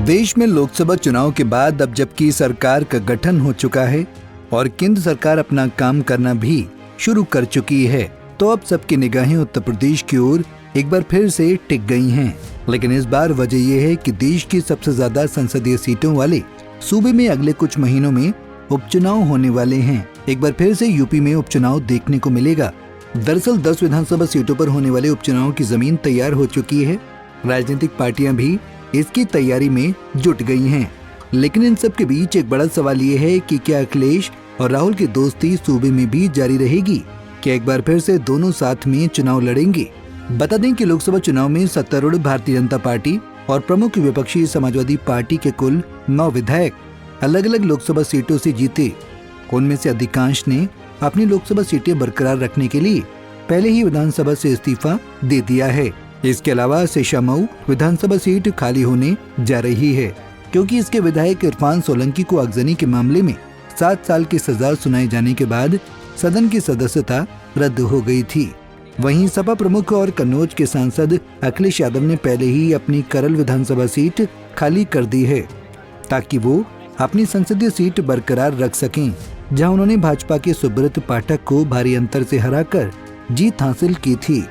देश में लोकसभा चुनाव के बाद अब जबकि सरकार का गठन हो चुका है और केंद्र सरकार अपना काम करना भी शुरू कर चुकी है, तो अब सबकी निगाहें उत्तर प्रदेश की ओर एक बार फिर से टिक गई हैं। लेकिन इस बार वजह यह है कि देश की सबसे ज्यादा संसदीय सीटों वाले सूबे में अगले कुछ महीनों में उपचुनाव होने वाले हैं। एक बार फिर से यूपी में उपचुनाव देखने को मिलेगा। दरअसल 10 विधानसभा सीटों पर होने वाले उपचुनाव की जमीन तैयार हो चुकी है। राजनीतिक पार्टियां भी इसकी तैयारी में जुट गई हैं। लेकिन इन सब के बीच एक बड़ा सवाल ये है कि क्या अखिलेश और राहुल की दोस्ती सूबे में भी जारी रहेगी? क्या एक बार फिर से दोनों साथ में चुनाव लड़ेंगे? बता दें कि लोकसभा चुनाव में सत्तारूढ़ भारतीय जनता पार्टी और प्रमुख विपक्षी समाजवादी पार्टी के कुल 9 विधायक अलग अलग लोकसभा सीटों से जीते। उनमें से अधिकांश ने अपनी लोकसभा सीटें बरकरार रखने के लिए पहले ही विधानसभा से इस्तीफा दे दिया है। इसके अलावा शेषामऊ विधानसभा सीट खाली होने जा रही है, क्योंकि इसके विधायक इरफान सोलंकी को आगजनी के मामले में 7 साल की सजा सुनाए जाने के बाद सदन की सदस्यता रद्द हो गई थी। वहीं सपा प्रमुख और कन्नौज के सांसद अखिलेश यादव ने पहले ही अपनी करल विधानसभा सीट खाली कर दी है, ताकि वो अपनी संसदीय सीट बरकरार रख सकें, जहां उन्होंने भाजपा के सुब्रत पाठक को भारी अंतर से हराकर जीत हासिल की थी।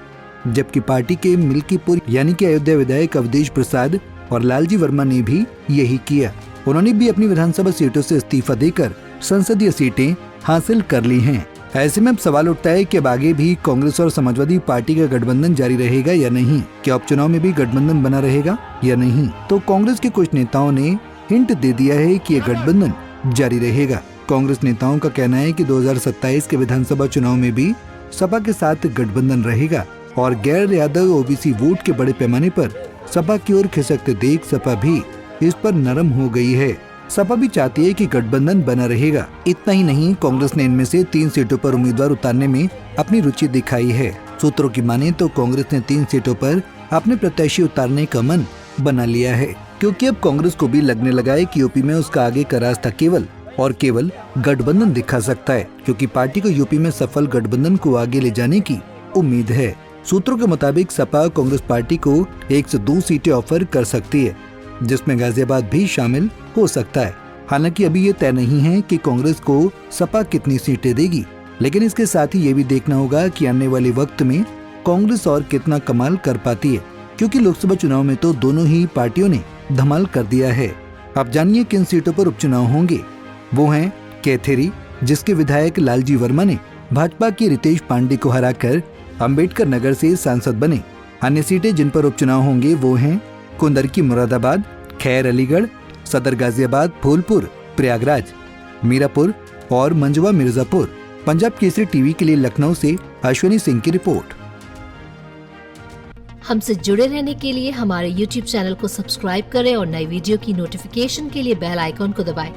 जबकि पार्टी के मिल्कीपुर यानी कि अयोध्या विधायक अवधेश प्रसाद और लालजी वर्मा ने भी यही किया। उन्होंने भी अपनी विधानसभा सीटों से इस्तीफा देकर संसदीय सीटें हासिल कर ली हैं। ऐसे में अब सवाल उठता है कि अब आगे भी कांग्रेस और समाजवादी पार्टी का गठबंधन जारी रहेगा या नहीं? क्या उपचुनाव में भी गठबंधन बना रहेगा या नहीं? तो कांग्रेस के कुछ नेताओं ने हिंट दे दिया है कि यह गठबंधन जारी रहेगा। कांग्रेस नेताओं का कहना है कि 2027 के विधानसभा चुनाव में भी सपा के साथ गठबंधन रहेगा और गैर यादव ओबीसी वोट के बड़े पैमाने पर सपा की ओर खिसकते देख सपा भी इस पर नरम हो गई है। सपा भी चाहती है कि गठबंधन बना रहेगा। इतना ही नहीं, कांग्रेस ने इनमें से 3 सीटों पर उम्मीदवार उतारने में अपनी रुचि दिखाई है। सूत्रों की माने तो कांग्रेस ने 3 सीटों पर अपने प्रत्याशी उतारने का मन बना लिया है, क्योंकि अब कांग्रेस को भी लगने लगा है कि यूपी में उसका आगे का रास्ता केवल और केवल गठबंधन दिखा सकता है, क्योंकि पार्टी को यूपी में सफल गठबंधन को आगे ले जाने की उम्मीद है। सूत्रों के मुताबिक सपा कांग्रेस पार्टी को 1 से 2 सीटें ऑफर कर सकती है, जिसमें गाजियाबाद भी शामिल हो सकता है। हालांकि अभी ये तय नहीं है कि कांग्रेस को सपा कितनी सीटें देगी, लेकिन इसके साथ ही ये भी देखना होगा कि आने वाले वक्त में कांग्रेस और कितना कमाल कर पाती है, क्योंकि लोकसभा चुनाव में तो दोनों ही पार्टियों ने धमाल कर दिया है। अब जानिए किन सीटों पर उपचुनाव होंगे। वो हैं कैथेरी, जिसके विधायक लालजी वर्मा ने भाजपा के रितेश पांडे को हराकर अंबेडकर नगर से सांसद बने। अन्य सीटें जिन पर उपचुनाव होंगे वो हैं कुंदरकी मुरादाबाद, खैर अलीगढ़, सदर गाजियाबाद, फूलपुर, प्रयागराज, मीरापुर और मंजवा मिर्जापुर। पंजाब केसरी टीवी के लिए लखनऊ से अश्विनी सिंह की रिपोर्ट। हमसे जुड़े रहने के लिए हमारे YouTube चैनल को सब्सक्राइब करें और नई वीडियो की नोटिफिकेशन के लिए बेल आइकॉन को दबाएं।